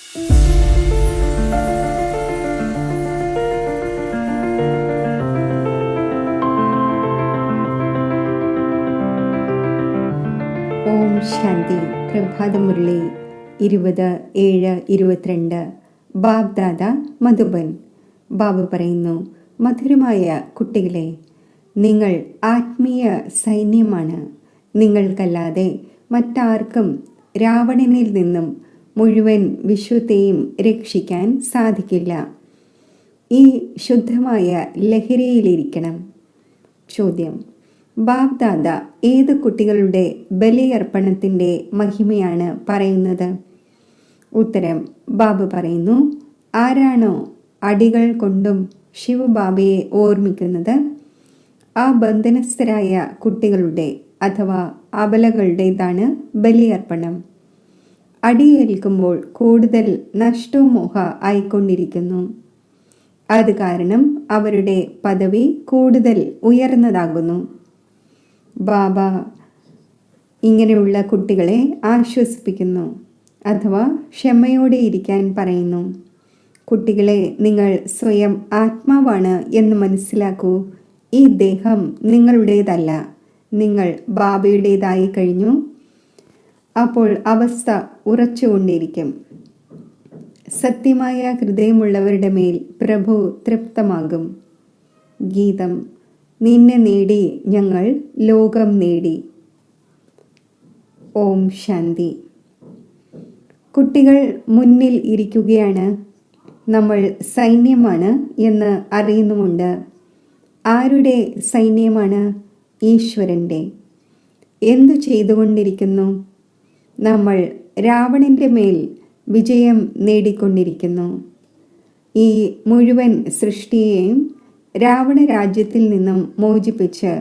ഓം ശാന്തി. പ്രഭാതമുരളി 20/7/22. ബാബ് ദാദ, മധുബൻ. ബാബു പറയുന്നു, മധുരമായ കുട്ടികളെ, നിങ്ങൾ ആത്മീയ സൈന്യമാണ്. നിങ്ങൾക്കല്ലാതെ മറ്റാർക്കും രാവണനിൽ നിന്നും മുഴുവൻ വിശ്വത്തെയും രക്ഷിക്കാൻ സാധിക്കില്ല. ഈ ശുദ്ധമായ ലഹരിയിലിരിക്കണം. ചോദ്യം: ബാബ് ദാദ ഏത് കുട്ടികളുടെ ബലിയർപ്പണത്തിൻ്റെ മഹിമയാണ് പറയുന്നത്? ഉത്തരം: ബാബു പറയുന്നു, ആരാണോ അടികൾ കൊണ്ടും ശിവബാബയെ ഓർമ്മിക്കുന്നത്, ആ ബന്ധനസ്ഥരായ കുട്ടികളുടെ അഥവാ അബലകളുടേതാണ് ബലിയർപ്പണം. അടിയേൽക്കുമ്പോൾ കൂടുതൽ നഷ്ടോമോഹ ആയിക്കൊണ്ടിരിക്കുന്നു. അത് കാരണം അവരുടെ പദവി കൂടുതൽ ഉയർന്നതാകുന്നു. ബാബ ഇങ്ങനെയുള്ള കുട്ടികളെ ആശ്വസിപ്പിക്കുന്നു, അഥവാ ക്ഷമയോടെ ഇരിക്കാൻ പറയുന്നു. കുട്ടികളെ, നിങ്ങൾ സ്വയം ആത്മാവാണ് എന്ന് മനസ്സിലാക്കൂ. ഈ ദേഹം നിങ്ങളുടേതല്ല, നിങ്ങൾ ബാബയുടേതായി കഴിഞ്ഞു. അപ്പോൾ അവസ്ഥ ഉറച്ചുകൊണ്ടിരിക്കും. സത്യമായ ഹൃദയമുള്ളവരുടെ മേൽ പ്രഭു തൃപ്തമാകും. ഗീതം: നിന്നെ നേടി ഞങ്ങൾ ലോകം നേടി. ഓം ശാന്തി. കുട്ടികൾ മുന്നിൽ ഇരിക്കുകയാണ്. നമ്മൾ സൈന്യമാണ് എന്ന് അറിയുന്നുമുണ്ട്. ആരുടെ സൈന്യമാണ്? ഈശ്വരൻ്റെ. എന്തു ചെയ്തുകൊണ്ടിരിക്കുന്നു? നമ്മൾ രാവണൻ്റെ മേൽ വിജയം നേടിക്കൊണ്ടിരിക്കുന്നു. ഈ മുഴുവൻ സൃഷ്ടിയെയും രാവണ രാജ്യത്തിൽ നിന്നും മോചിപ്പിച്ച്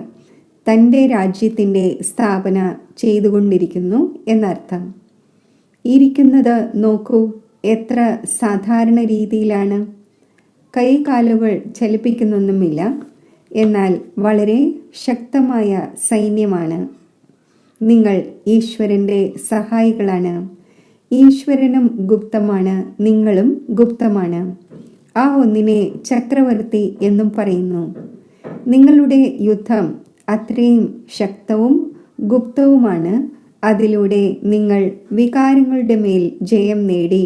തൻ്റെ രാജ്യത്തിൻ്റെ സ്ഥാപന ചെയ്തുകൊണ്ടിരിക്കുന്നു എന്നർത്ഥം. ഇരിക്കുന്നത് നോക്കൂ, എത്ര സാധാരണ രീതിയിലാണ്. കൈകാലുകൾ ചലിപ്പിക്കുന്നൊന്നുമില്ല, എന്നാൽ വളരെ ശക്തമായ സൈന്യമാണ്. നിങ്ങൾ ഈശ്വരൻ്റെ സഹായികളാണ്. ഈശ്വരനും ഗുപ്തമാണ്, നിങ്ങളും ഗുപ്തമാണ്. ആ ഒന്നിനെ ചക്രവർത്തി എന്നും പറയുന്നു. നിങ്ങളുടെ യുദ്ധം അത്രയും ശക്തവും ഗുപ്തവുമാണ്. അതിലൂടെ നിങ്ങൾ വികാരങ്ങളുടെ മേൽ ജയം നേടി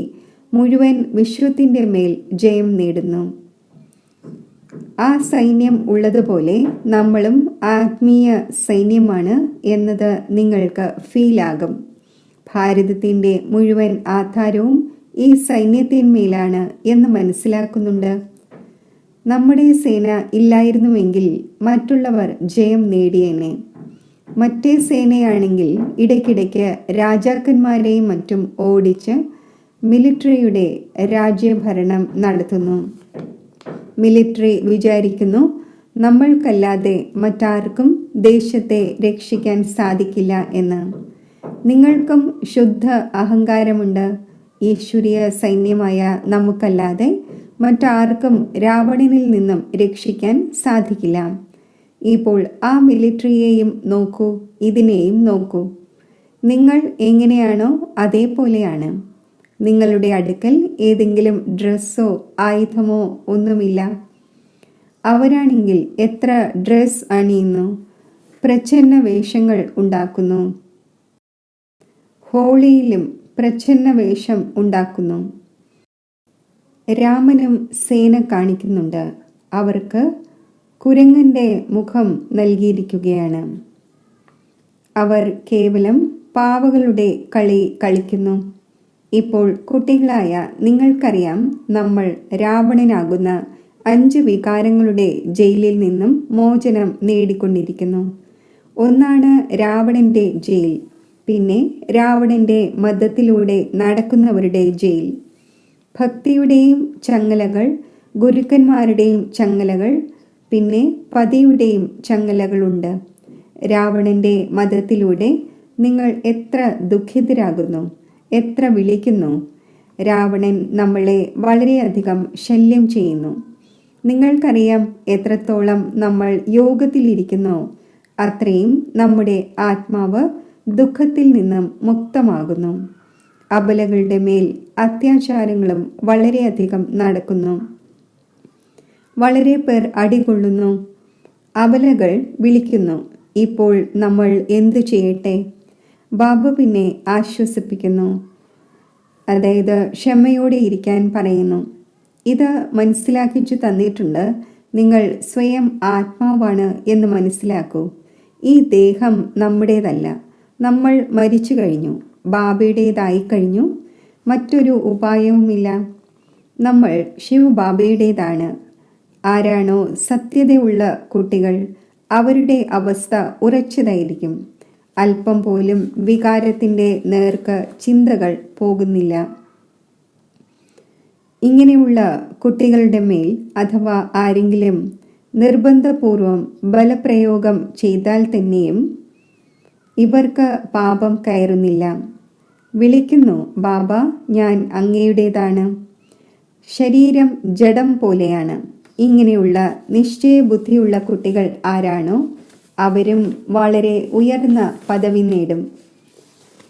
മുഴുവൻ വിശ്വത്തിൻ്റെ മേൽ ജയം നേടുന്നു. ആ സൈന്യം ഉള്ളതുപോലെ നമ്മളും ആത്മീയ സൈന്യമാണ് എന്നത് നിങ്ങൾക്ക് ഫീലാകും. ഭാരതത്തിൻ്റെ മുഴുവൻ ആധാരവും ഈ സൈന്യത്തിന്മേലാണ് എന്ന് മനസ്സിലാക്കുന്നുണ്ട്. നമ്മുടെ സേന ഇല്ലായിരുന്നുവെങ്കിൽ മറ്റുള്ളവർ ജയം നേടിയേനെ. മറ്റേ സേനയാണെങ്കിൽ ഇടയ്ക്കിടയ്ക്ക് രാജാക്കന്മാരെയും മറ്റും ഓടിച്ച് മിലിറ്ററിയുടെ രാജ്യഭരണം നടത്തുന്നു. മിലിറ്ററി വിചാരിക്കുന്നു, നമ്മൾക്കല്ലാതെ മറ്റാർക്കും ദേശത്തെ രക്ഷിക്കാൻ സാധിക്കില്ല എന്ന്. നിങ്ങൾക്കും ശുദ്ധ അഹങ്കാരമുണ്ട്. ഈശ്വരീയ സൈന്യമായ നമുക്കല്ലാതെ മറ്റാർക്കും രാവണനിൽ നിന്നും രക്ഷിക്കാൻ സാധിക്കില്ല. ഇപ്പോൾ ആ മിലിറ്ററിയെയും നോക്കൂ, ഇതിനെയും നോക്കൂ. നിങ്ങൾ എങ്ങനെയാണോ അതേപോലെയാണ്. നിങ്ങളുടെ അടുക്കൽ ഏതെങ്കിലും ഡ്രസ്സോ ആയുധമോ ഒന്നുമില്ല. അവരാണെങ്കിൽ എത്ര ഡ്രസ് അണിയുന്നു, പ്രച്ഛന്ന വേഷങ്ങൾ ഉണ്ടാക്കുന്നു. ഹോളിയിലും പ്രച്ഛന്ന വേഷം ഉണ്ടാക്കുന്നു. രാമനും സേന കാണിക്കുന്നുണ്ട്. അവർക്ക് കുരങ്ങൻ്റെ മുഖം നൽകിയിരിക്കുകയാണ്. അവർ കേവലം പാവകളുടെ കളി കളിക്കുന്നു. ഇപ്പോൾ കുട്ടികളായ നിങ്ങൾക്കറിയാം, നമ്മൾ രാവണനാകുന്ന 5 വികാരങ്ങളുടെ ജയിലിൽ നിന്നും മോചനം നേടിക്കൊണ്ടിരിക്കുന്നു. ഒന്നാണ് രാവണൻ്റെ ജയിൽ, പിന്നെ രാവണൻ്റെ മതത്തിലൂടെ നടക്കുന്നവരുടെ ജയിൽ. ഭക്തിയുടെയും ചങ്ങലകൾ, ഗുരുക്കന്മാരുടെയും ചങ്ങലകൾ, പിന്നെ പതിയുടെയും ചങ്ങലകളുണ്ട്. രാവണൻ്റെ മതത്തിലൂടെ നിങ്ങൾ എത്ര ദുഃഖിതരാകുന്നു, എത്ര വിളിക്കുന്നു. രാവണൻ നമ്മളെ വളരെയധികം ശല്യം ചെയ്യുന്നു. നിങ്ങൾക്കറിയാം, എത്രത്തോളം നമ്മൾ യോഗത്തിലിരിക്കുന്നോ അത്രയും നമ്മുടെ ആത്മാവ് ദുഃഖത്തിൽ നിന്നും മുക്തമാകുന്നു. അബലകളുടെ മേൽ അത്യാചാരങ്ങളും വളരെയധികം നടക്കുന്നു. വളരെ പേർ അടികൊള്ളുന്നു. അബലകൾ വിളിക്കുന്നു, ഇപ്പോൾ നമ്മൾ എന്തു ചെയ്യട്ടെ? ബാബ പിന്നെ ആശ്വസിപ്പിക്കുന്നു, അതായത് ക്ഷമയോടെ ഇരിക്കാൻ പറയുന്നു. ഇത് മനസ്സിലാക്കിച്ചു തന്നിട്ടുണ്ട്. നിങ്ങൾ സ്വയം ആത്മാവാണ് എന്ന് മനസ്സിലാക്കൂ. ഈ ദേഹം നമ്മുടേതല്ല. നമ്മൾ മരിച്ചു കഴിഞ്ഞു, ബാബയുടേതായി കഴിഞ്ഞു. മറ്റൊരു ഉപായവുമില്ല. നമ്മൾ ശിവബാബയുടേതാണ്. ആരാണോ സത്യതയുള്ള കുട്ടികൾ, അവരുടെ അവസ്ഥ ഉറച്ചതായിരിക്കും. അല്പം പോലും വികാരത്തിൻ്റെ നേർക്ക് ചിന്തകൾ പോകുന്നില്ല. ഇങ്ങനെയുള്ള കുട്ടികളുടെ മേൽ അഥവാ ആരെങ്കിലും നിർബന്ധപൂർവം ബലപ്രയോഗം ചെയ്താൽ തന്നെയും ഇവർക്ക് പാപം കയറുന്നില്ല. വിളിക്കുന്നു, ബാബ ഞാൻ അങ്ങയുടേതാണ്. ശരീരം ജഡം പോലെയാണ്. ഇങ്ങനെയുള്ള നിശ്ചയബുദ്ധിയുള്ള കുട്ടികൾ ആരാണോ അവരും വളരെ ഉയർന്ന പദവി നേടും.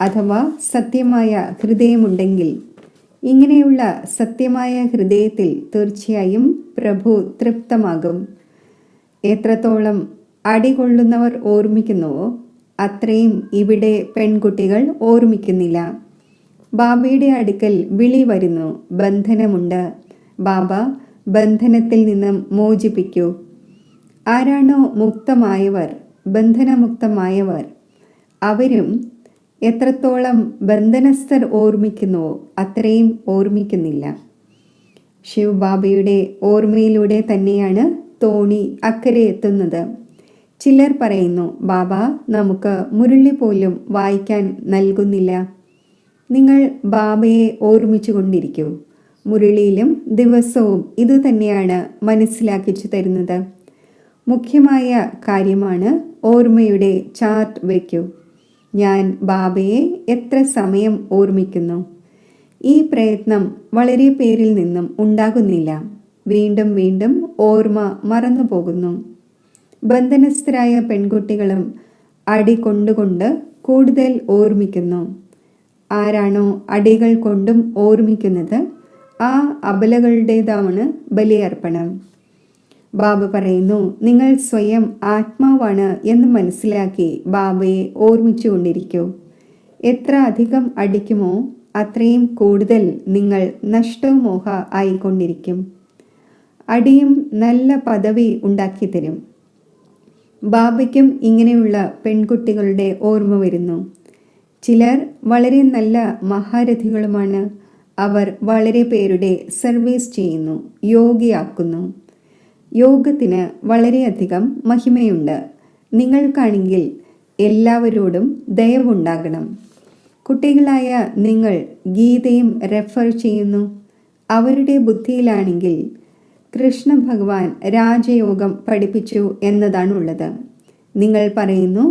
അഥവാ സത്യമായ ഹൃദയമുണ്ടെങ്കിൽ, ഇങ്ങനെയുള്ള സത്യമായ ഹൃദയത്തിൽ തീർച്ചയായും പ്രഭു തൃപ്തമാകും. എത്രത്തോളം അടികൊള്ളുന്നവർ ഓർമ്മിക്കുന്നുവോ അത്രയും ഇവിടെ പെൺകുട്ടികൾ ഓർമ്മിക്കുന്നില്ല. ബാബയുടെ അടുക്കൽ വിളി വരുന്നു, ബന്ധനമുണ്ട്. ബാബ ബന്ധനത്തിൽ നിന്നും മോചിപ്പിക്കൂ. ആരാണോ മുക്തമായവർ, ബന്ധനമുക്തമായവർ, അവരും എത്രത്തോളം ബന്ധനസ്ഥർ ഓർമ്മിക്കുന്നുവോ അത്രയും ഓർമ്മിക്കുന്നില്ല. ശിവബാബയുടെ ഓർമ്മയിലൂടെ തന്നെയാണ് തോണി അക്കരെ എത്തുന്നത്. ചിലർ പറയുന്നു, ബാബ നമുക്ക് മുരളി പോലും വായിക്കാൻ നൽകുന്നില്ല. നിങ്ങൾ ബാബയെ ഓർമ്മിച്ചു കൊണ്ടിരിക്കൂ. മുരളിയിലും ദിവസവും ഇത് തന്നെയാണ് മനസ്സിലാക്കിച്ചു തരുന്നത്. മുഖ്യമായ കാര്യമാണ് ഓർമ്മയുടെ ചാർട്ട് വയ്ക്കൂ. ഞാൻ ബാബയെ എത്ര സമയം ഓർമ്മിക്കുന്നു? ഈ പ്രയത്നം വളരെ പേരിൽ നിന്നും ഉണ്ടാകുന്നില്ല. വീണ്ടും വീണ്ടും ഓർമ്മ മറന്നു പോകുന്നു. ബന്ധനസ്ഥരായ പെൺകുട്ടികളും അടി കൊണ്ടുകൊണ്ട് കൂടുതൽ ഓർമ്മിക്കുന്നു. ആരാണോ അടികൾ കൊണ്ടും ഓർമ്മിക്കുന്നത് ആ അബലകളുടേതാണ് ബലിയർപ്പണം. ബാബ പറയുന്നു, നിങ്ങൾ സ്വയം ആത്മാവാണ് എന്ന് മനസ്സിലാക്കി ബാബയെ ഓർമ്മിച്ചു കൊണ്ടിരിക്കൂ. എത്ര അധികം അടിക്കുമോ അത്രയും കൂടുതൽ നിങ്ങൾ നഷ്ടമോഹ ആയിക്കൊണ്ടിരിക്കും. അടിയും നല്ല പദവി ഉണ്ടാക്കിത്തരും. ബാബയ്ക്കും ഇങ്ങനെയുള്ള പെൺകുട്ടികളുടെ ഓർമ്മ വരുന്നു. ചിലർ വളരെ നല്ല മഹാരഥികളുമാണ്. അവർ വളരെ പേരുടെ സർവീസ് ചെയ്യുന്നു, യോഗിയാക്കുന്നു. യോഗത്തിന് വളരെയധികം മഹിമയുണ്ട്. നിങ്ങൾക്കാണെങ്കിൽ എല്ലാവരോടും ദയവുണ്ടാകണം. കുട്ടികളായ നിങ്ങൾ ഗീതയും റെഫർ ചെയ്യുന്നു. അവരുടെ ബുദ്ധിയിലാണെങ്കിൽ കൃഷ്ണ ഭഗവാൻ രാജയോഗം പഠിപ്പിച്ചു എന്നതാണുള്ളത്. നിങ്ങൾ പറയുന്നു,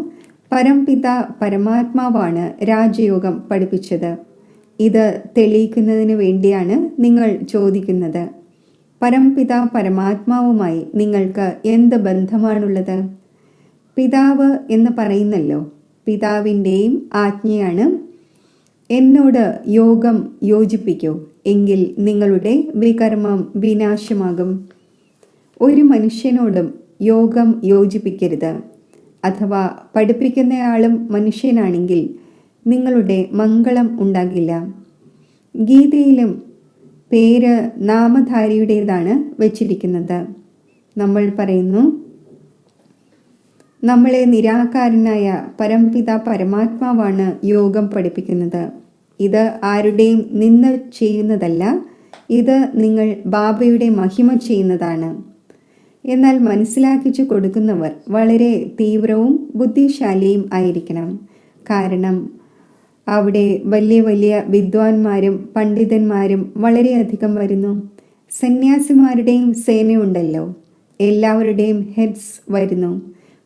പരംപിത പരമാത്മാവാണ് രാജയോഗം പഠിപ്പിച്ചത്. ഇത് തെളിയിക്കുന്നതിന് വേണ്ടിയാണ് നിങ്ങൾ ചോദിക്കുന്നത്. പരംപിത പരമാത്മാവുമായി നിങ്ങൾക്ക് എന്ത് ബന്ധമാണുള്ളത്? പിതാവ് എന്ന് പറയുന്നല്ലോ, പിതാവിൻ്റെയും ആജ്ഞയാണ് എന്നോട് യോഗം യോജിപ്പിക്കൂ, എങ്കിൽ നിങ്ങളുടെ വികർമ്മം വിനാശമാകും. ഒരു മനുഷ്യനോടും യോഗം യോജിപ്പിക്കരുത്. അഥവാ പഠിപ്പിക്കുന്നയാളും മനുഷ്യനാണെങ്കിൽ നിങ്ങളുടെ മംഗളം ഉണ്ടാകില്ല. ഗീതയിലും പേര് നാമധാരിയുടേതാണ് വച്ചിരിക്കുന്നത്. നമ്മൾ പറയുന്നു, നമ്മളെ നിരാകാരനായ പരംപിത പരമാത്മാവാണ് യോഗം പഠിപ്പിക്കുന്നത്. ഇത് ആരുടെയും നിന്ന ചെയ്യുന്നതല്ല, ഇത് നിങ്ങൾ ബാബയുടെ മഹിമ ചെയ്യുന്നതാണ്. എന്നാൽ മനസ്സിലാക്കിച്ചു കൊടുക്കുന്നവർ വളരെ തീവ്രവും ബുദ്ധിശാലിയും ആയിരിക്കണം. കാരണം അവിടെ വലിയ വലിയ വിദ്വാൻമാരും പണ്ഡിതന്മാരും വളരെയധികം വരുന്നു. സന്യാസിമാരുടെയും സേനയുണ്ടല്ലോ, എല്ലാവരുടെയും ഹെഡ്സ് വരുന്നു.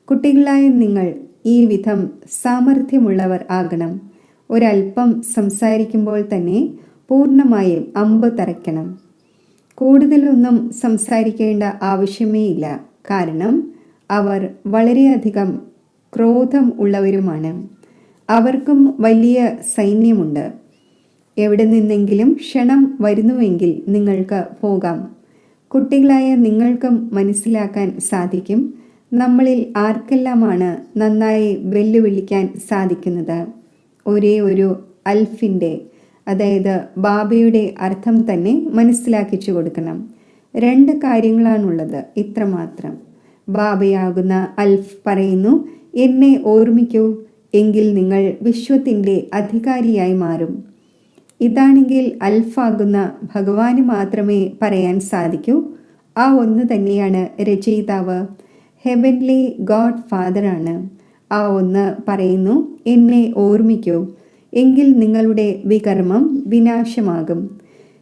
കുട്ടികളായ നിങ്ങൾ ഈ വിധം സാമർഥ്യമുള്ളവർ ആകണം. ഒരല്പം സംസാരിക്കുമ്പോൾ തന്നെ പൂർണ്ണമായും അമ്പ് തറയ്ക്കണം. കൂടുതലൊന്നും സംസാരിക്കേണ്ട ആവശ്യമേ ഇല്ല. കാരണം അവർ വളരെയധികം ക്രോധം ഉള്ളവരുമാണ്. അവർക്കും വലിയ സൈന്യമുണ്ട്. എവിടെ നിന്നെങ്കിലും ക്ഷണം വരുന്നുവെങ്കിൽ നിങ്ങൾക്ക് പോകാം. കുട്ടികളായ നിങ്ങൾക്കും മനസ്സിലാക്കാൻ സാധിക്കും നമ്മളിൽ ആർക്കെല്ലാമാണ് നന്നായി വെല്ലുവിളിക്കാൻ സാധിക്കുന്നത്. ഒരേ ഒരു അൽഫിൻ്റെ, അതായത് ബാബയുടെ അർത്ഥം തന്നെ മനസ്സിലാക്കിച്ചു കൊടുക്കണം. 2 കാര്യങ്ങളാണുള്ളത്, ഇത്രമാത്രം. ബാബയാകുന്ന അൽഫ് പറയുന്നു, എന്നെ ഓർമ്മിക്കൂ, എങ്കിൽ നിങ്ങൾ വിശ്വത്തിൻ്റെ അധികാരിയായി മാറും. ഇതാണെങ്കിൽ അൽഫാകുന്ന ഭഗവാന് മാത്രമേ പറയാൻ സാധിക്കൂ. ആ ഒന്ന് തന്നെയാണ് രചയിതാവ്, ഹെവൻലി ഗോഡ് ഫാദറാണ്. ആ ഒന്ന് പറയുന്നു, എന്നെ ഓർമ്മിക്കൂ, എങ്കിൽ നിങ്ങളുടെ വികർമ്മം വിനാശമാകും.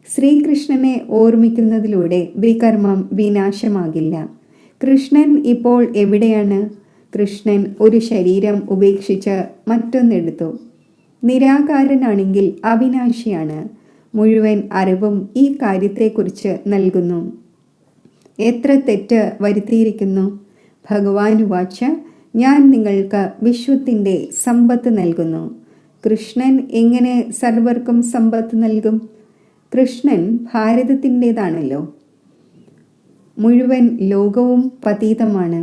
ശ്രീകൃഷ്ണനെ ഓർമ്മിക്കുന്നതിലൂടെ വികർമ്മം വിനാശമാകില്ല. കൃഷ്ണൻ ഇപ്പോൾ എവിടെയാണ്? കൃഷ്ണൻ ഒരു ശരീരം ഉപേക്ഷിച്ച് മറ്റൊന്നെടുത്തു. നിരാകാരനാണെങ്കിൽ അവിനാശിയാണ്. മുഴുവൻ അറിവും ഈ കാര്യത്തെക്കുറിച്ച് നൽകുന്നു. എത്ര തെറ്റ് വരുത്തിയിരിക്കുന്നു! ഭഗവാനുവാച, ഞാൻ നിങ്ങൾക്ക് വിശ്വത്തിൻ്റെ സമ്പത്ത് നൽകുന്നു. കൃഷ്ണൻ എങ്ങനെ സർവർക്കും സമ്പത്ത് നൽകും? കൃഷ്ണൻ ഭാരതത്തിൻ്റെതാണല്ലോ. മുഴുവൻ ലോകവും പതീതമാണ്.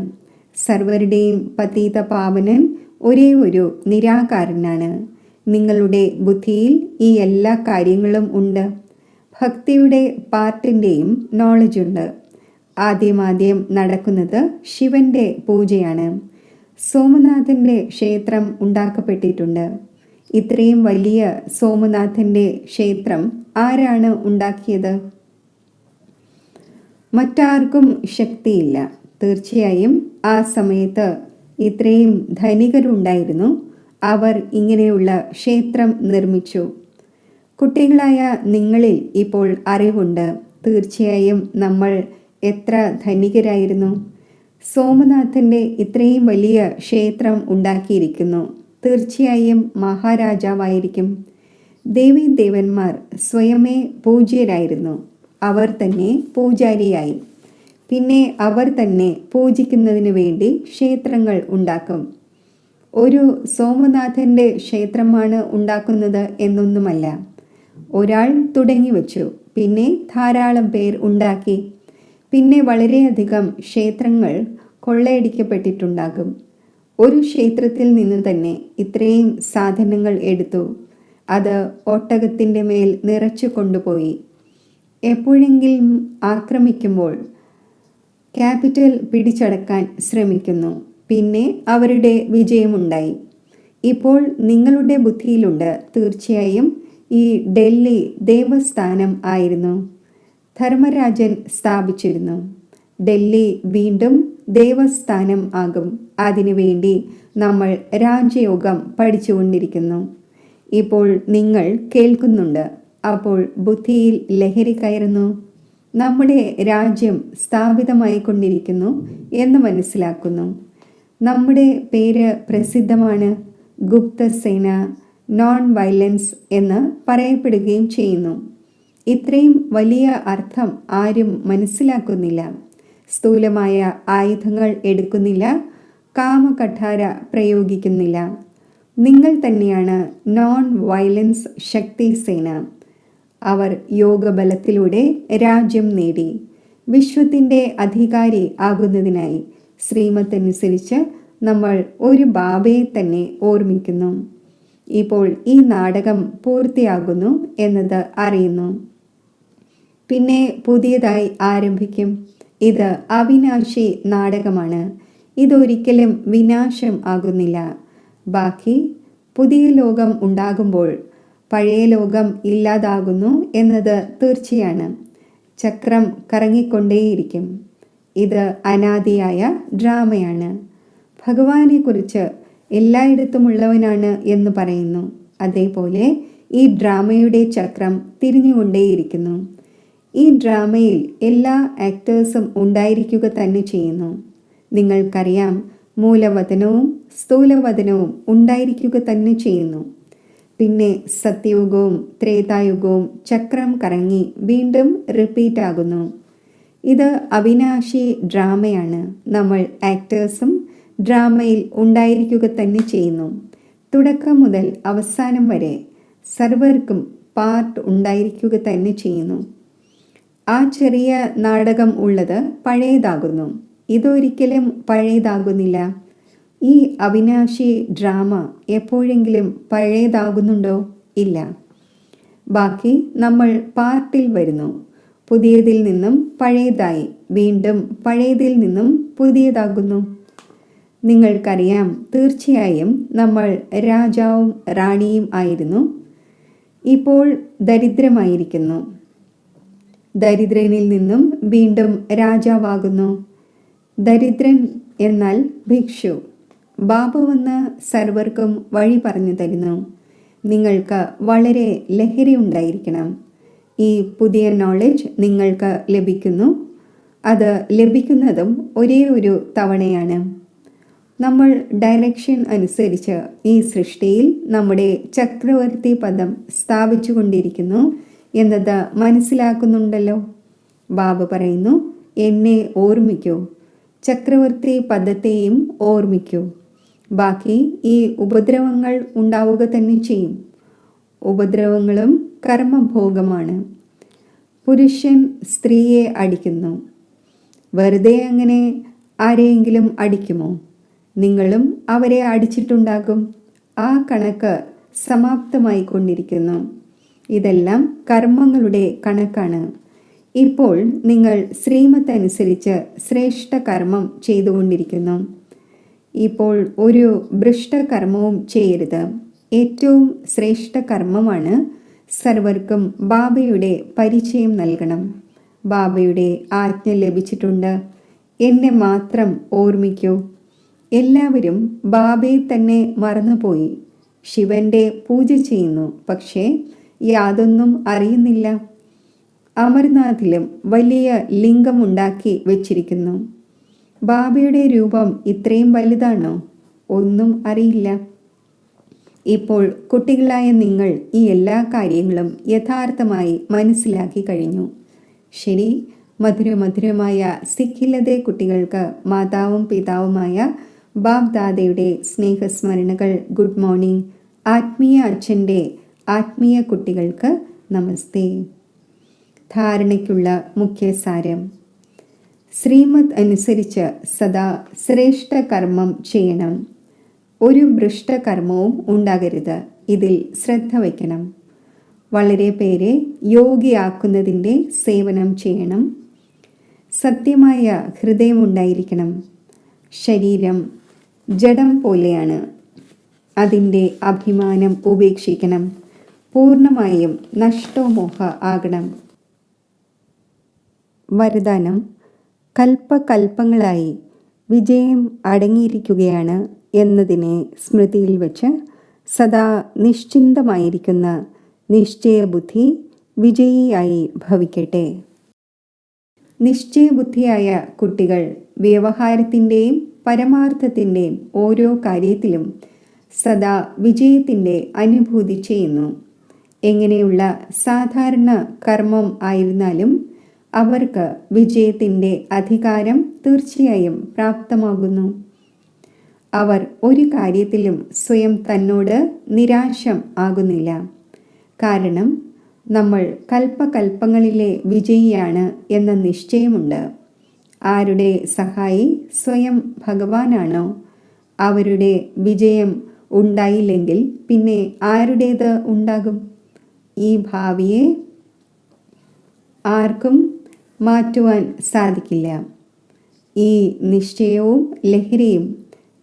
സർവരുടെയും പതീത പാവനൻ ഒരേ ഒരു നിരാകാരനാണ്. നിങ്ങളുടെ ബുദ്ധിയിൽ ഈ എല്ലാ കാര്യങ്ങളും ഉണ്ട്. ഭക്തിയുടെ പാർട്ടിൻ്റെയും നോളജുണ്ട്. ആദ്യം നടക്കുന്നത് ശിവന്റെ പൂജയാണ്. സോമനാഥൻ്റെ ക്ഷേത്രം ഉണ്ടാക്കപ്പെട്ടിട്ടുണ്ട്. ഇത്രയും വലിയ സോമനാഥൻ്റെ ക്ഷേത്രം ആരാണ് ഉണ്ടാക്കിയത്? മറ്റാർക്കും ശക്തിയില്ല. തീർച്ചയായും ആ സമയത്ത് ഇത്രയും ധനികരുണ്ടായിരുന്നു. അവർ ഇങ്ങനെയുള്ള ക്ഷേത്രം നിർമ്മിച്ചു. കുട്ടികളായ നിങ്ങളിൽ ഇപ്പോൾ അറിവുണ്ട്. തീർച്ചയായും നമ്മൾ എത്ര ധനികരായിരുന്നു. സോമനാഥൻ്റെ ഇത്രയും വലിയ ക്ഷേത്രം ഉണ്ടാക്കിയിരിക്കുന്നു. തീർച്ചയായും മഹാരാജാവായിരിക്കും. ദേവീദേവന്മാർ സ്വയമേ പൂജ്യരായിരുന്നു. അവർ തന്നെ പൂജാരിയായി. പിന്നെ അവർ തന്നെ പൂജിക്കുന്നതിന് വേണ്ടി ക്ഷേത്രങ്ങൾ ഉണ്ടാക്കും. ഒരു സോമനാഥൻ്റെ ക്ഷേത്രമാണ് ഉണ്ടാക്കുന്നത് എന്നൊന്നുമല്ല. ഒരാൾ തുടങ്ങി വച്ചു, പിന്നെ ധാരാളം പേർ ഉണ്ടാക്കി. പിന്നെ വളരെയധികം ക്ഷേത്രങ്ങൾ കൊള്ളയടിക്കപ്പെട്ടിട്ടുണ്ടാകും. ഒരു ക്ഷേത്രത്തിൽ നിന്ന് തന്നെ ഇത്രയും സാധനങ്ങൾ എടുത്തു. അത് ഒട്ടകത്തിൻ്റെ മേൽ നിറച്ചു കൊണ്ടുപോയി. എപ്പോഴെങ്കിലും ആക്രമിക്കുമ്പോൾ ക്യാപിറ്റൽ പിടിച്ചടക്കാൻ ശ്രമിക്കുന്നു. പിന്നെ അവരുടെ വിജയമുണ്ടായി. ഇപ്പോൾ നിങ്ങളുടെ ബുദ്ധിയിലുണ്ട്, തീർച്ചയായും ഈ ഡൽഹി ദേവസ്ഥാനം ആയിരുന്നു. ധർമ്മരാജൻ സ്ഥാപിച്ചിരുന്നു. ഡൽഹി വീണ്ടും ദേവസ്ഥാനം ആകും. അതിനുവേണ്ടി നമ്മൾ രാജയോഗം പഠിച്ചുകൊണ്ടിരിക്കുന്നു. ഇപ്പോൾ നിങ്ങൾ കേൾക്കുന്നുണ്ട്. അപ്പോൾ ബുദ്ധിയിൽ ലഹരി കയറുന്നു. നമ്മുടെ രാജ്യം സ്ഥാപിതമായിക്കൊണ്ടിരിക്കുന്നു എന്ന് മനസ്സിലാക്കുന്നു. നമ്മുടെ പേര് പ്രസിദ്ധമാണ്. ഗുപ്തസേന, നോൺ വയലൻസ് എന്ന് പറയപ്പെടുകയും ചെയ്യുന്നു. ഇത്രയും വലിയ അർത്ഥം ആരും മനസ്സിലാക്കുന്നില്ല. സ്ഥൂലമായ ആയുധങ്ങൾ എടുക്കുന്നില്ല. കാമകഠാര പ്രയോഗിക്കുന്നില്ല. നിങ്ങൾ തന്നെയാണ് നോൺ വയലൻസ് ശക്തി സേന. അവർ യോഗബലത്തിലൂടെ രാജ്യം നേടി. വിശ്വത്തിൻ്റെ അധികാരി ആകുന്നതിനായി ശ്രീമത്തനുസരിച്ച് നമ്മൾ ഒരു ബാബയെ തന്നെ ഓർമ്മിക്കുന്നു. ഇപ്പോൾ ഈ നാടകം പൂർത്തിയാകുന്നു എന്നത് അറിയുന്നു. പിന്നെ പുതിയതായി ആരംഭിക്കും. ഇത് അവിനാശി നാടകമാണ്. ഇതൊരിക്കലും വിനാശം ആകുന്നില്ല. ബാക്കി പുതിയ ലോകം ഉണ്ടാകുമ്പോൾ പഴയ ലോകം ഇല്ലാതാകുന്നു എന്നത് തീർച്ചയാണ്. ചക്രം കറങ്ങിക്കൊണ്ടേയിരിക്കും. ഇത് അനാദിയായ ഡ്രാമയാണ്. ഭഗവാനെക്കുറിച്ച് എല്ലായിടത്തുമുള്ളവനാണ് എന്ന് പറയുന്നു. അതേപോലെ ഈ ഡ്രാമയുടെ ചക്രം തിരിഞ്ഞുകൊണ്ടേയിരിക്കുന്നു. ഈ ഡ്രാമയിൽ എല്ലാ ആക്ടേഴ്സും ഉണ്ടായിരിക്കുക തന്നെ ചെയ്യുന്നു. നിങ്ങൾക്കറിയാം, മൂലവതനവും സ്ഥൂലവതനവും ഉണ്ടായിരിക്കുക തന്നെ ചെയ്യുന്നു. പിന്നെ സത്യയുഗവും ത്രേതായുഗവും ചക്രം കറങ്ങി വീണ്ടും റിപ്പീറ്റ് ആകുന്നു. ഇത് അവിനാശി ഡ്രാമയാണ്. നമ്മൾ ആക്ടേഴ്സും ഡ്രാമയിൽ ഉണ്ടായിരിക്കുക തന്നെ ചെയ്യുന്നു. തുടക്കം മുതൽ അവസാനം വരെ സർവർക്കും പാർട്ട് ഉണ്ടായിരിക്കുക തന്നെ ചെയ്യുന്നു. ആ ചെറിയ നാടകം ഉള്ളത് പഴയതാകുന്നു. ഇതൊരിക്കലും പഴയതാകുന്നില്ല. ഈ അവിനാശി ഡ്രാമ എപ്പോഴെങ്കിലും പഴയതാകുന്നുണ്ടോ? ഇല്ല. ബാക്കി നമ്മൾ പാർട്ടിൽ വരുന്നു. പുതിയതിൽ നിന്നും പഴയതായി, വീണ്ടും പഴയതിൽ നിന്നും പുതിയതാകുന്നു. നിങ്ങൾക്കറിയാം, തീർച്ചയായും നമ്മൾ രാജാവും റാണിയും ആയിരുന്നു. ഇപ്പോൾ ദരിദ്രമായിരിക്കുന്നു. ദരിദ്രനിൽ നിന്നും വീണ്ടും രാജാവാകുന്നു. ദരിദ്രൻ എന്നാൽ ഭിക്ഷു. ബാബ വന്ന് സർവർക്കും വഴി പറഞ്ഞു തരുന്നു. നിങ്ങൾക്ക് വളരെ ലഹരി ഉണ്ടായിരിക്കണം. ഈ പുതിയ നോളജ് നിങ്ങൾക്ക് ലഭിക്കുന്നു. അത് ലഭിക്കുന്നതും ഒരേ ഒരു തവണയാണ്. നമ്മൾ ഡയറക്ഷൻ അനുസരിച്ച് ഈ സൃഷ്ടിയിൽ നമ്മുടെ ചക്രവർത്തി പദം സ്ഥാപിച്ചു കൊണ്ടിരിക്കുന്നു എന്നത് മനസ്സിലാക്കുന്നുണ്ടല്ലോ. ബാബ പറയുന്നു, എന്നെ ഓർമ്മിക്കൂ, ചക്രവർത്തി പദത്തെയും ഓർമ്മിക്കൂ. ബാക്കി ഈ ഉപദ്രവങ്ങൾ ഉണ്ടാവുക തന്നെ ചെയ്യും. ഉപദ്രവങ്ങളും കർമ്മഭോഗമാണ്. പുരുഷൻ സ്ത്രീയെ അടിക്കുന്നു. വെറുതെ അങ്ങനെ ആരെയെങ്കിലും അടിക്കുമോ? നിങ്ങളും അവരെ അടിച്ചിട്ടുണ്ടാകും. ആ കണക്ക് സമാപ്തമായി കൊണ്ടിരിക്കുന്നു. ഇതെല്ലാം കർമ്മങ്ങളുടെ കണക്കാണ്. ഇപ്പോൾ നിങ്ങൾ ശ്രീമത്ത് അനുസരിച്ച് ശ്രേഷ്ഠ കർമ്മം ചെയ്തുകൊണ്ടിരിക്കുന്നു. ഇപ്പോൾ ഒരു ഭ്രഷ്ടകർമ്മവും ചെയ്യരുത്. ഏറ്റവും ശ്രേഷ്ഠ കർമ്മമാണ് സർവർക്കും ബാബയുടെ പരിചയം നൽകണം. ബാബയുടെ ആജ്ഞ ലഭിച്ചിട്ടുണ്ട്. എന്നെ മാത്രം ഓർമ്മിക്കൂ. എല്ലാവരും ബാബയെ തന്നെ മറന്നുപോയി. ശിവന്റെ പൂജ ചെയ്യുന്നു, പക്ഷേ യാതൊന്നും അറിയുന്നില്ല. അമർനാഥിലും വലിയ ലിംഗമുണ്ടാക്കി വെച്ചിരിക്കുന്നു. ബാബയുടെ രൂപം ഇത്രയും വലുതാണോ? ഒന്നും അറിയില്ല. ഇപ്പോൾ കുട്ടികളായ നിങ്ങൾ ഈ എല്ലാ കാര്യങ്ങളും യഥാർത്ഥമായി മനസ്സിലാക്കി കഴിഞ്ഞു. ശരി, മധുരമധുരമായ സിഖിലതെ കുട്ടികൾക്ക് മാതാവും പിതാവുമായ ബാബ് ദാദയുടെ സ്നേഹസ്മരണകൾ. Good morning. ആത്മീയ അച്ഛൻ്റെ ആത്മീയ കുട്ടികൾക്ക് നമസ്തേ. ധാരണയ്ക്കുള്ള മുഖ്യസാരം: ശ്രീമത് അനുസരിച്ച് സദാ ശ്രേഷ്ഠ കർമ്മം ചെയ്യണം. ഒരു ഭ്രഷ്ടകർമ്മവും ഉണ്ടാകരുത്. ഇതിൽ ശ്രദ്ധ വയ്ക്കണം. വളരെ പേരെ യോഗിയാക്കുന്നതിൻ്റെ സേവനം ചെയ്യണം. സത്യമായ ഹൃദയമുണ്ടായിരിക്കണം. ശരീരം ജഡം പോലെയാണ്. അതിൻ്റെ അഭിമാനം ഉപേക്ഷിക്കണം. പൂർണ്ണമായും നഷ്ടോമോഹ ആകണം. വരദാനം: കൽപ്പകൽപ്പങ്ങളായി വിജയം അടങ്ങിയിരിക്കുകയാണ് എന്നതിനെ സ്മൃതിയിൽ വച്ച് സദാ നിശ്ചിന്തമായിരിക്കുന്ന നിശ്ചയബുദ്ധി വിജയിയായി ഭവിക്കട്ടെ. നിശ്ചയബുദ്ധിയായ കുട്ടികൾ വ്യവഹാരത്തിൻ്റെയും പരമാർത്ഥത്തിൻ്റെയും ഓരോ കാര്യത്തിലും സദാ വിജയത്തിൻ്റെ അനുഭൂതി ചെയ്യുന്നു. എങ്ങനെയുള്ള സാധാരണ കർമ്മം ആയിരുന്നാലും അവർക്ക് വിജയത്തിൻ്റെ അധികാരം തീർച്ചയായും പ്രാപ്തമാകുന്നു. അവർ ഒരു കാര്യത്തിലും സ്വയം തന്നോട് നിരാശം ആകുന്നില്ല. കാരണം നമ്മൾ കൽപ്പകൽപ്പങ്ങളിലെ വിജയിയാണ് എന്ന നിശ്ചയമുണ്ട്. ആരുടെ സഹായി സ്വയം ഭഗവാനാണോ, അവരുടെ വിജയം ഉണ്ടായില്ലെങ്കിൽ പിന്നെ ആരുടേത് ഉണ്ടാകും? ഈ ഭാവിയെ ആർക്കും മാറ്റുവാൻ സാധിക്കില്ല. ഈ നിശ്ചയവും ലഹരിയും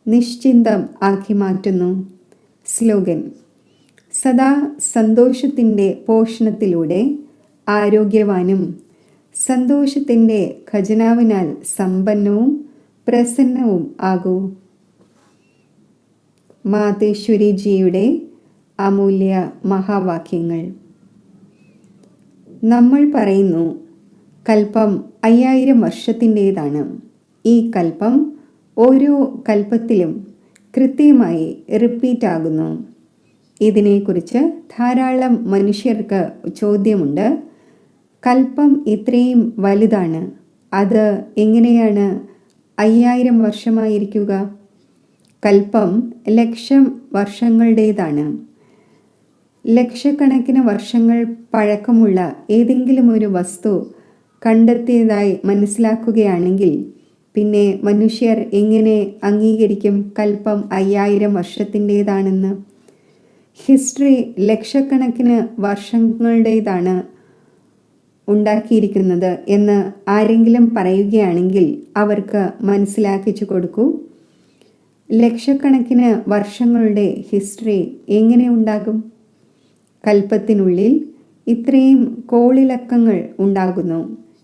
നിശ്ചിന്തം ആക്കി മാറ്റുന്നു. സ്ലോഗൻ: സദാ സന്തോഷത്തിൻ്റെ പോഷണത്തിലൂടെ ആരോഗ്യവാനും സന്തോഷത്തിൻ്റെ ഖജനാവിനാൽ സമ്പന്നവും പ്രസന്നവും ആകൂ. മാതേശ്വരിജിയുടെ അമൂല്യ മഹാവാക്യങ്ങൾ. നമ്മൾ പറയുന്നു, കൽപ്പം 5000 വർഷത്തിൻ്റേതാണ്. ഈ കൽപ്പം ഓരോ കൽപ്പത്തിലും കൃത്യമായി റിപ്പീറ്റ് ആകുന്നു. ഇതിനെക്കുറിച്ച് ധാരാളം മനുഷ്യർക്ക് ചോദ്യമുണ്ട്. കൽപ്പം ഇത്രയും വലുതാണ്, അത് എങ്ങനെയാണ് 5000 വർഷമായിരിക്കുക? കൽപ്പം 1,00,000 വർഷങ്ങളുടേതാണ്. ലക്ഷക്കണക്കിന് വർഷങ്ങൾ പഴക്കമുള്ള ഏതെങ്കിലും ഒരു വസ്തു കണ്ടെത്തിയതായി മനസ്സിലാക്കുകയാണെങ്കിൽ പിന്നെ മനുഷ്യർ എങ്ങനെ അംഗീകരിക്കും കൽപ്പം 5000 വർഷത്തിൻ്റേതാണെന്ന്? ഹിസ്റ്ററി ലക്ഷക്കണക്കിന് വർഷങ്ങളുടേതാണ് ഉണ്ടാക്കിയിരിക്കുന്നത് എന്ന് ആരെങ്കിലും പറയുകയാണെങ്കിൽ അവർക്ക് മനസ്സിലാക്കിച്ചു കൊടുക്കൂ. ലക്ഷക്കണക്കിന് വർഷങ്ങളുടെ ഹിസ്റ്ററി എങ്ങനെ ഉണ്ടാകും? കൽപ്പത്തിനുള്ളിൽ ഇത്രയും കോളിളക്കങ്ങൾ ഉണ്ടാകുന്നു,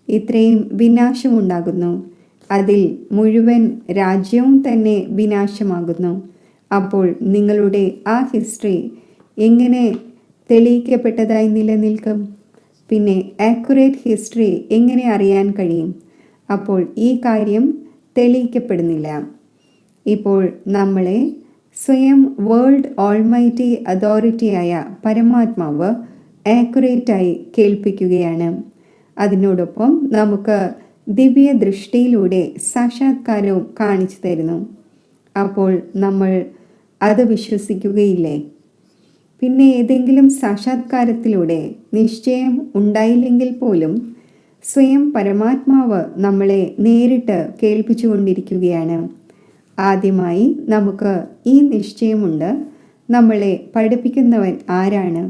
ഇത്രയും വിനാശമുണ്ടാകുന്നു, അതിൽ മുഴുവൻ രാജ്യവും തന്നെ വിനാശമാകുന്നു. അപ്പോൾ നിങ്ങളുടെ ആ ഹിസ്റ്ററി എങ്ങനെ തെളിയിക്കപ്പെട്ടതായി നിലനിൽക്കും? പിന്നെ ആക്യുറേറ്റ് ഹിസ്റ്ററി എങ്ങനെ അറിയാൻ കഴിയും? അപ്പോൾ ഈ കാര്യം തെളിയിക്കപ്പെടുന്നില്ല. ഇപ്പോൾ നമ്മളെ സ്വയം വേൾഡ് ഓൾമൈറ്റി അതോറിറ്റിയായ പരമാത്മാവ് ആക്യുറേറ്റായി കേൾപ്പിക്കുകയാണ്. അതിനോടൊപ്പം നമുക്ക് ദിവ്യ ദൃഷ്ടിയിലൂടെ സാക്ഷാത്കാരവും കാണിച്ചു തരുന്നു. അപ്പോൾ നമ്മൾ അത് വിശ്വസിക്കുകയില്ലേ? പിന്നെ ഏതെങ്കിലും സാക്ഷാത്കാരത്തിലൂടെ നിശ്ചയം ഉണ്ടായില്ലെങ്കിൽ പോലും സ്വയം പരമാത്മാവ് നമ്മളെ നേരിട്ട് കേൾപ്പിച്ചുകൊണ്ടിരിക്കുകയാണ്. ആദ്യമായി നമുക്ക് ഈ നിശ്ചയമുണ്ട്, നമ്മളെ പഠിപ്പിക്കുന്നവൻ ആരാണ്?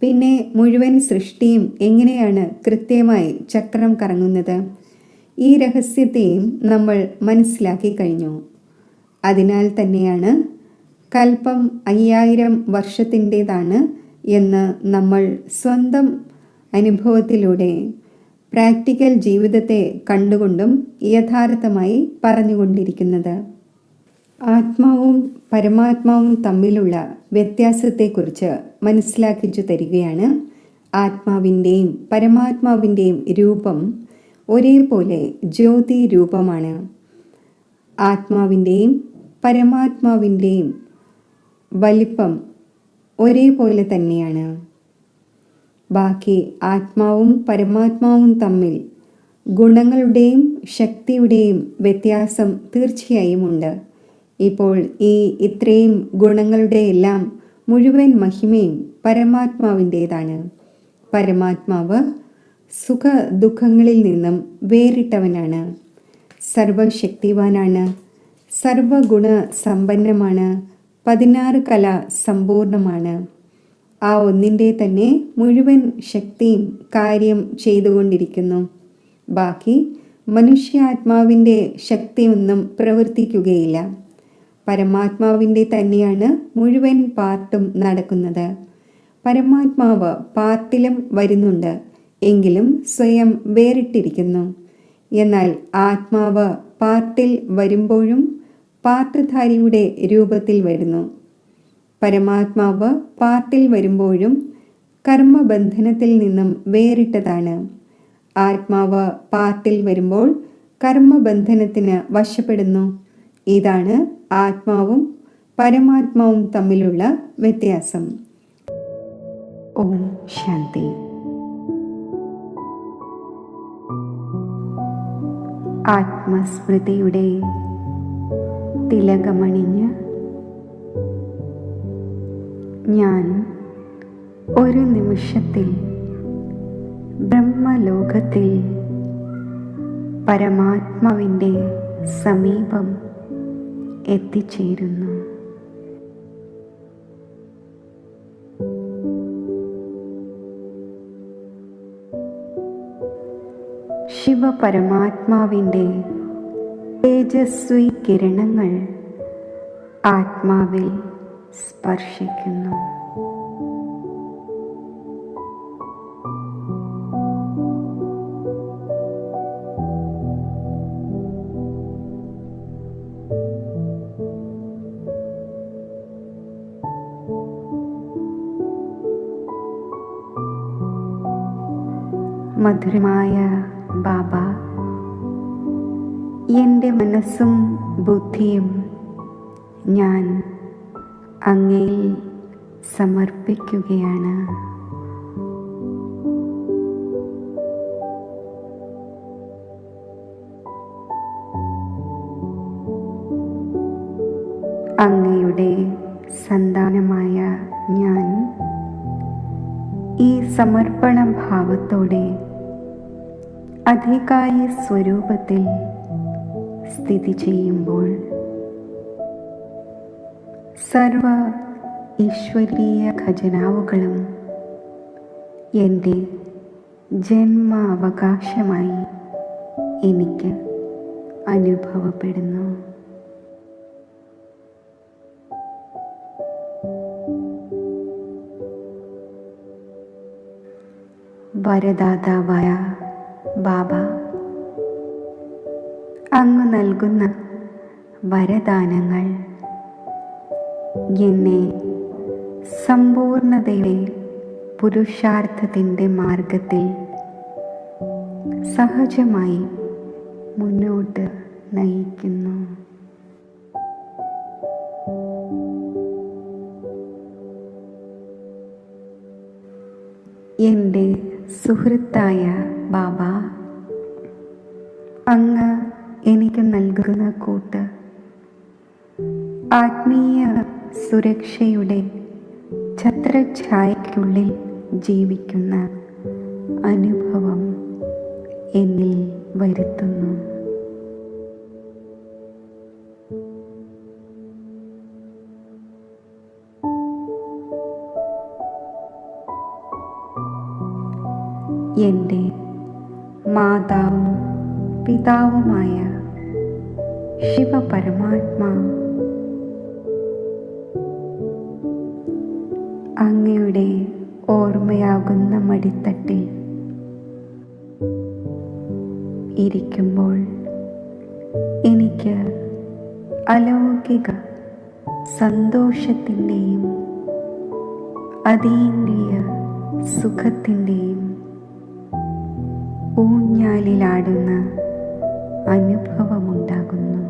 പിന്നെ മുഴുവൻ സൃഷ്ടിയും എങ്ങനെയാണ് കൃത്യമായി ചക്രം കറങ്ങുന്നത്? ഈ രഹസ്യത്തെയും നമ്മൾ മനസ്സിലാക്കി കഴിഞ്ഞു. അതിനാൽ തന്നെയാണ് കൽപ്പം 5000 വർഷത്തിൻ്റേതാണ് എന്ന് നമ്മൾ സ്വന്തം അനുഭവത്തിലൂടെ പ്രാക്ടിക്കൽ ജീവിതത്തെ കണ്ടുകൊണ്ടും യഥാർത്ഥമായി പറഞ്ഞുകൊണ്ടിരിക്കുന്നത്. ആത്മാവും പരമാത്മാവും തമ്മിലുള്ള വ്യത്യാസത്തെക്കുറിച്ച് മനസ്സിലാക്കിച്ചു തരികയാണ്. ആത്മാവിൻ്റെയും പരമാത്മാവിൻ്റെയും രൂപം ഒരേപോലെ ജ്യോതി രൂപമാണ്. ആത്മാവിൻ്റെയും പരമാത്മാവിൻ്റെയും വലിപ്പം ഒരേപോലെ തന്നെയാണ്. ബാക്കി ആത്മാവും പരമാത്മാവും തമ്മിൽ ഗുണങ്ങളുടെയും ശക്തിയുടെയും വ്യത്യാസം തീർച്ചയായും ഉണ്ട്. ഇപ്പോൾ ഈ ഇത്രയും ഗുണങ്ങളുടെ എല്ലാം മുഴുവൻ മഹിമയും പരമാത്മാവിൻ്റേതാണ്. പരമാത്മാവ് സുഖ ദുഃഖങ്ങളിൽ നിന്നും വേറിട്ടവനാണ്, സർവശക്തിവാനാണ്, സർവഗുണ സമ്പന്നമാണ്, 16 കല സമ്പൂർണമാണ്. ആ ഒന്നിൻ്റെ തന്നെ മുഴുവൻ ശക്തിയും കാര്യം ചെയ്തുകൊണ്ടിരിക്കുന്നു. ബാക്കി മനുഷ്യാത്മാവിൻ്റെ ശക്തിയൊന്നും പ്രവർത്തിക്കുകയില്ല. പരമാത്മാവിൻ്റെ തന്നെയാണ് മുഴുവൻ പാർട്ടും നടക്കുന്നത്. പരമാത്മാവ് പാർട്ടിലും വരുന്നുണ്ട്, എങ്കിലും സ്വയം വേറിട്ടിരിക്കുന്നു. എന്നാൽ ആത്മാവ് പാർട്ടിൽ വരുമ്പോഴും പാർട്ടുധാരിയുടെ രൂപത്തിൽ വരുന്നു. പരമാത്മാവ് പാർട്ടിൽ വരുമ്പോഴും കർമ്മബന്ധനത്തിൽ നിന്നും വേറിട്ടതാണ്. ആത്മാവ് പാർട്ടിൽ വരുമ്പോൾ കർമ്മബന്ധനത്തിന് വശപ്പെടുന്നു. ഇതാണ് ആത്മാവും പരമാത്മാവും തമ്മിലുള്ള വ്യത്യാസം. ഓം ശാന്തി. ആത്മസ്മൃതിയുടെ തിലകമണിഞ്ഞ് ഞാൻ ഒരു നിമിഷത്തിൽ ബ്രഹ്മലോകത്തിൽ പരമാത്മാവിൻ്റെ സമീപം എത്തിച്ചേരുന്നു. ശിവപരമാത്മാവിൻ്റെ തേജസ്വി കിരണങ്ങൾ ആത്മാവിൽ സ്പർശിക്കുന്നു. മധുരമായ ബാബ, എൻ്റെ മനസ്സും ബുദ്ധിയും ഞാൻ അങ്ങയിൽ സമർപ്പിക്കുകയാണ്. അങ്ങയുടെ സന്താനമായ ഞാൻ ഈ സമർപ്പണ ഭാവത്തോടെ അധികാരി സ്വരൂപത്തിൽ സ്ഥിതി ചെയ്യുമ്പോൾ സർവ ഈശ്വരീയ ഖജനാവുകളും എൻ്റെ ജന്മാവകാശമായി എനിക്ക് അനുഭവപ്പെടുന്നു. വരദാതാവായ ബാബ, അങ്ങ് നൽകുന്ന വരദാനങ്ങൾ എന്നെ സമ്പൂർണതയുടെ പുരുഷാർത്ഥത്തിൻ്റെ മാർഗത്തിൽ സഹജമായി മുന്നോട്ട് നയിക്കുന്നു. എൻ്റെ സുഹൃത്തായ ബാബ, അങ്ങ് എനിക്ക് നൽകുന്ന കൂട്ട് ആത്മീയ സുരക്ഷയുടെ ഛത്രഛായയ്ക്കുള്ളിൽ ജീവിക്കുന്ന അനുഭവം എന്നിൽ വരുത്തുന്നു. എൻ്റെ മാതാവും പിതാവുമായ ശിവപരമാത്മാ, അങ്ങയുടെ ഓർമ്മയാകുന്ന മടിത്തട്ടിൽ ഇരിക്കുമ്പോൾ എനിക്ക് അലൗകിക സന്തോഷത്തിൻ്റെയും അതീന്ദ്രിയ സുഖത്തിൻ്റെയും ഊഞ്ഞാലിലാടുന്ന അനുഭവമുണ്ടാകുന്നു.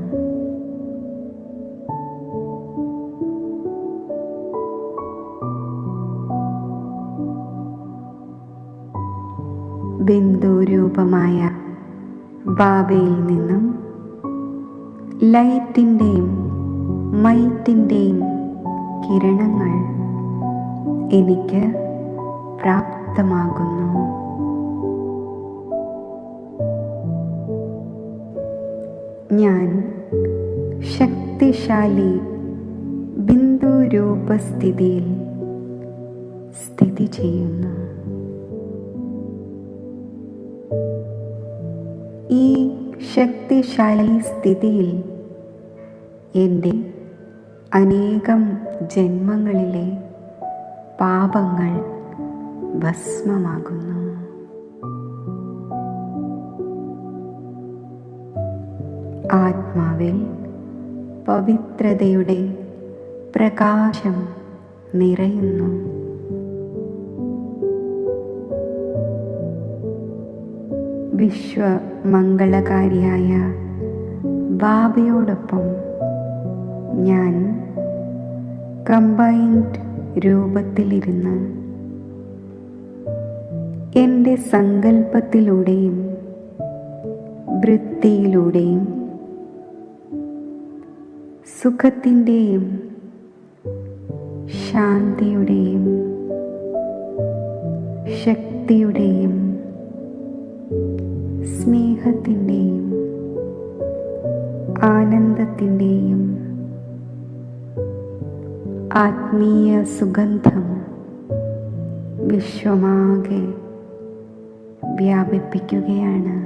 ബിന്ദുരൂപമായ ബാബയിൽ നിന്നും ലൈറ്റിൻ്റെയും മൈറ്റിൻ്റെയും കിരണങ്ങൾ എനിക്ക് പ്രാപ്തമാകുന്നു. ഞാൻ ശക്തിശാലി ബിന്ദുരൂപസ്ഥിതിയിൽ സ്ഥിതി ചെയ്യുന്നു. ഈ ശക്തിശാലി സ്ഥിതിയിൽ എൻ്റെ അനേകം ജന്മങ്ങളിലെ പാപങ്ങൾ ഭസ്മമാകുന്നു. ആത്മാവിൽ പവിത്രതയുടെ പ്രകാശം നിറയുന്നു. വിശ്വമംഗളകാരിയായ ബാബയോടൊപ്പം ഞാൻ കമ്പൈൻഡ് രൂപത്തിലിരുന്ന് എൻ്റെ സങ്കല്പത്തിലൂടെയും വൃത്തിയിലൂടെയും സുഖത്തിൻ്റെയും ശാന്തിയുടെയും ശക്തിയുടെയും സ്നേഹത്തിൻ്റെയും ആനന്ദത്തിൻ്റെയും ആത്മീയ സുഗന്ധം വിശ്വമാകെ വ്യാപിപ്പിക്കുകയാണ്.